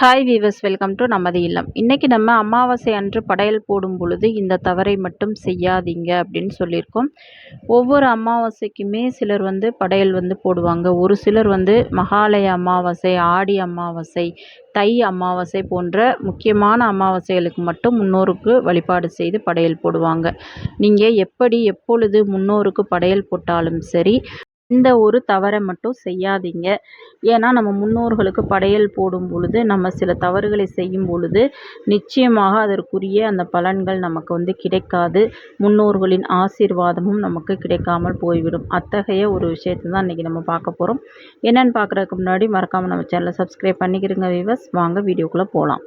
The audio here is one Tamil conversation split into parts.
ஹாய் வீவர்ஸ், வெல்கம் டு நமது இல்லம். இன்றைக்கி நம்ம அமாவாசை அன்று படையல் போடும் பொழுது இந்த தவறை மட்டும் செய்யாதீங்க அப்படின்னு சொல்லியிருக்கோம். ஒவ்வொரு அமாவாசைக்குமே சிலர் படையல் போடுவாங்க. ஒரு சிலர் மகாலய அமாவாசை, ஆடி அமாவாசை, தை அமாவாசை போன்ற முக்கியமான அமாவாசைகளுக்கு மட்டும் முன்னோருக்கு வழிபாடு செய்து படையல் போடுவாங்க. நீங்கள் எப்பொழுது முன்னோருக்கு படையல் போட்டாலும் சரி, இந்த ஒரு தவறை மட்டும் செய்யாதீங்க. ஏன்னா நம்ம முன்னோர்களுக்கு படையல் போடும் பொழுது நம்ம சில தவறுகளை செய்யும் பொழுது நிச்சயமாக அதற்குரிய அந்த பலன்கள் நமக்கு கிடைக்காது. முன்னோர்களின் ஆசீர்வாதமும் நமக்கு கிடைக்காமல் போய்விடும். அத்தகைய ஒரு விஷயத்தை தான் இன்றைக்கி நம்ம பார்க்க போகிறோம். என்னென்னு பார்க்குறதுக்கு முன்னாடி மறக்காமல் நம்ம சேனலை சப்ஸ்கிரைப் பண்ணிக்கிறங்க வீவர்ஸ். வாங்க வீடியோக்குள்ளே போகலாம்.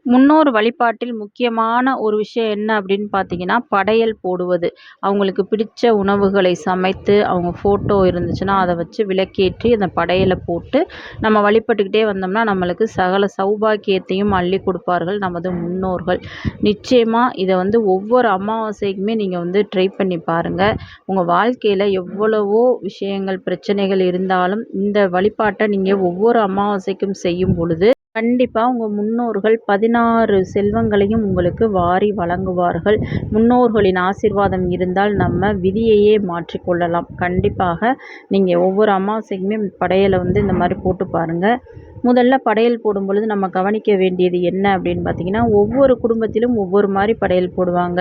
முன்னோர் வழிபாட்டில் முக்கியமான ஒரு விஷயம் என்ன அப்படின்னு பார்த்தீங்கன்னா, படையல் போடுவது. அவங்களுக்கு பிடிச்ச உணவுகளை சமைத்து, அவங்க ஃபோட்டோ இருந்துச்சுன்னா அதை வச்சு விளக்கேற்றி அந்த படையலை போட்டு நம்ம வழிபட்டுக்கிட்டே வந்தோம்னா நம்மளுக்கு சகல சௌபாக்கியத்தையும் அள்ளி கொடுப்பார்கள் நமது முன்னோர்கள். நிச்சயமாக இதை ஒவ்வொரு அமாவாசைக்குமே நீங்கள் ட்ரை பண்ணி பாருங்கள். உங்கள் வாழ்க்கையில் எவ்வளவோ விஷயங்கள் பிரச்சனைகள் இருந்தாலும் இந்த வழிபாட்டை நீங்கள் ஒவ்வொரு அமாவாசைக்கும் செய்யும் பொழுது கண்டிப்பாக உங்கள் முன்னோர்கள் 16 செல்வங்களையும் உங்களுக்கு வாரி வழங்குவார்கள். முன்னோர்களின் ஆசீர்வாதம் இருந்தால் நம்ம விதியையே மாற்றிக்கொள்ளலாம். கண்டிப்பாக நீங்கள் ஒவ்வொரு அமாவாசைக்குமே படையலை இந்த மாதிரி போட்டு பாருங்கள். முதல்ல படையல் போடும் பொழுது நம்ம கவனிக்க வேண்டியது என்ன அப்படின்னு பார்த்தீங்கன்னா, ஒவ்வொரு குடும்பத்திலும் ஒவ்வொரு மாதிரி படையல் போடுவாங்க.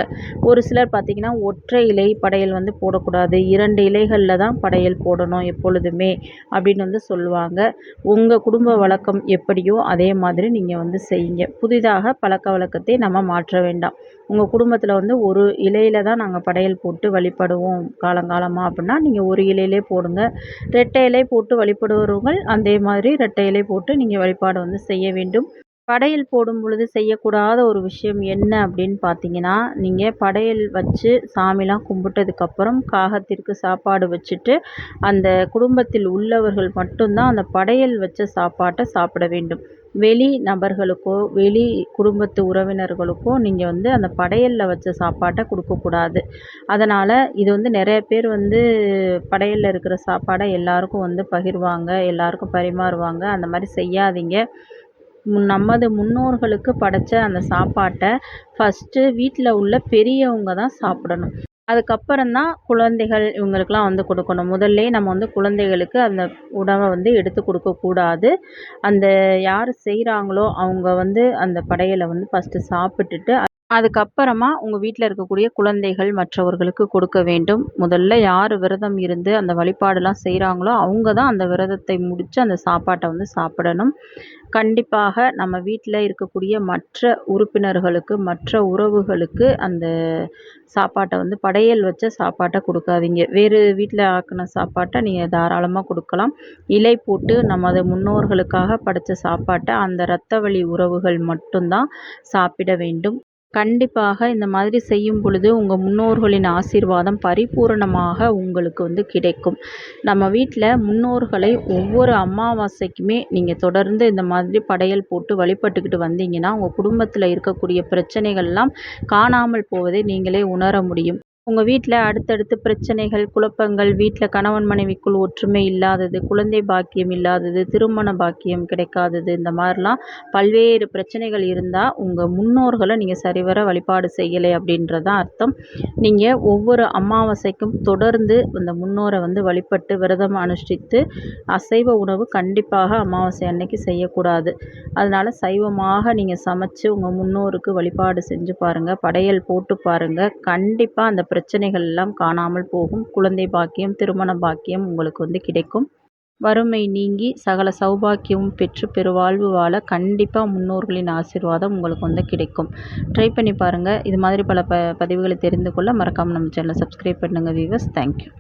ஒரு சிலர் பார்த்திங்கன்னா ஒற்றை இலை படையல் போடக்கூடாது, 2 இலைகளில் தான் படையல் போடணும் எப்பொழுதுமே அப்படின்னு சொல்லுவாங்க. உங்கள் குடும்ப வழக்கம் எப்படியோ அதே மாதிரி நீங்கள் செய்யுங்க. புதிதாக பழக்க வழக்கத்தை நம்ம மாற்ற வேண்டாம். உங்கள் குடும்பத்தில் ஒரு இலையில் தான் நாங்கள் படையல் போட்டு வழிபடுவோம் காலங்காலமாக அப்படின்னா நீங்கள் ஒரு இலையிலே போடுங்க. 2 இலை போட்டு வழிபடுவவர்கள் அதே மாதிரி 2 இலை போட்டு நீங்கள் வழிபாடு செய்ய வேண்டும். படையல் போடும் பொழுது செய்யக்கூடாத ஒரு விஷயம் என்ன அப்படின்னு பார்த்தீங்கன்னா, நீங்கள் படையல் வச்சு சாமிலாம் கும்பிட்டதுக்கப்புறம் காகத்திற்கு சாப்பாடு வச்சுட்டு அந்த குடும்பத்தில் உள்ளவர்கள் மட்டும்தான் அந்த படையல் வச்ச சாப்பாட்டை சாப்பிட வேண்டும். வெளி நபர்களுக்கோ வெளி குடும்பத்து உறவினர்களுக்கோ நீங்கள் அந்த படையலில் வச்ச சாப்பாட்டை கொடுக்கக்கூடாது. அதனால் இது நிறைய பேர் படையலில் இருக்கிற சாப்பாடை எல்லாருக்கும் பகிர்வாங்க, எல்லாருக்கும் பரிமாறுவாங்க. அந்த மாதிரி செய்யாதீங்க. நமது முன்னோர்களுக்கு படைச்ச அந்த சாப்பாட்டை ஃபஸ்ட்டு வீட்டில் உள்ள பெரியவங்க தான் சாப்பிடணும். அதுக்கப்புறம் தான் குழந்தைகள் இவங்களுக்கெல்லாம் கொடுக்கணும். முதல்லே நம்ம குழந்தைகளுக்கு அந்த உணவை எடுத்து கொடுக்கக்கூடாது. அந்த யார் செய்கிறாங்களோ அவங்க அந்த படையலை ஃபஸ்ட்டு சாப்பிட்டுட்டு அதுக்கப்புறமா உங்கள் வீட்டில் இருக்கக்கூடிய குழந்தைகள் மற்றவர்களுக்கு கொடுக்க வேண்டும். முதல்ல யார் விரதம் இருந்து அந்த வழிபாடெல்லாம் செய்கிறாங்களோ அவங்க தான் அந்த விரதத்தை முடித்து அந்த சாப்பாட்டை சாப்பிடணும். கண்டிப்பாக நம்ம வீட்டில் இருக்கக்கூடிய மற்ற உறுப்பினர்களுக்கு மற்ற உறவுகளுக்கு அந்த சாப்பாட்டை படையல் வச்ச சாப்பாட்டை கொடுக்காதீங்க. வேறு வீட்டில் ஆக்கின சாப்பாட்டை நீங்கள் தாராளமாக கொடுக்கலாம். இலை போட்டு நமது முன்னோர்களுக்காக படைச்ச சாப்பாட்டை அந்த இரத்த வழி உறவுகள் மட்டும்தான் சாப்பிட வேண்டும். கண்டிப்பாக இந்த மாதிரி செய்யும் பொழுது உங்கள் முன்னோர்களின் ஆசீர்வாதம் பரிபூரணமாக உங்களுக்கு கிடைக்கும். நம்ம வீட்டில் முன்னோர்களை ஒவ்வொரு அமாவாசைக்குமே நீங்கள் தொடர்ந்து இந்த மாதிரி படையல் போட்டு வழிபட்டுக்கிட்டு வந்தீங்கன்னா உங்கள் குடும்பத்தில் இருக்கக்கூடிய பிரச்சனைகள்லாம் காணாமல் போவதை நீங்களே உணர முடியும். உங்கள் வீட்டில் அடுத்தடுத்து பிரச்சனைகள், குழப்பங்கள், வீட்டில் கணவன் மனைவிக்குள் ஒற்றுமை இல்லாதது, குழந்தை பாக்கியம் இல்லாதது, திருமண பாக்கியம் கிடைக்காதது, இந்த மாதிரிலாம் பல்வேறு பிரச்சனைகள் இருந்தால் உங்கள் முன்னோர்களை நீங்கள் சரிவர வழிபாடு செய்யலை அப்படின்றது தான் அர்த்தம். நீங்கள் ஒவ்வொரு அமாவாசைக்கும் தொடர்ந்து அந்த முன்னோரை வழிபட்டு விரதம் அனுஷ்டித்து அசைவ உணவு கண்டிப்பாக அமாவாசை அன்னைக்கு செய்யக்கூடாது. அதனால் சைவமாக நீங்கள் சமைச்சு உங்கள் முன்னோருக்கு வழிபாடு செஞ்சு பாருங்கள், படையல் போட்டு பாருங்கள். கண்டிப்பாக அந்த பிரச்சனைகள் எல்லாம் காணாமல் போகும். குழந்தை பாக்கியம், திருமண பாக்கியம் உங்களுக்கு கிடைக்கும். வறுமை நீங்கி சகல சௌபாக்கியமும் பெற்று பெருவாழ்வு வாழ கண்டிப்பாக முன்னோர்களின் ஆசீர்வாதம் உங்களுக்கு கிடைக்கும். ட்ரை பண்ணி பாருங்கள். இது மாதிரி பல பதிவுகளை தெரிந்து கொள்ள மறக்காமல் நம்ம சேனலை சப்ஸ்கிரைப் பண்ணுங்கள் வீவர்ஸ். தேங்க்யூ.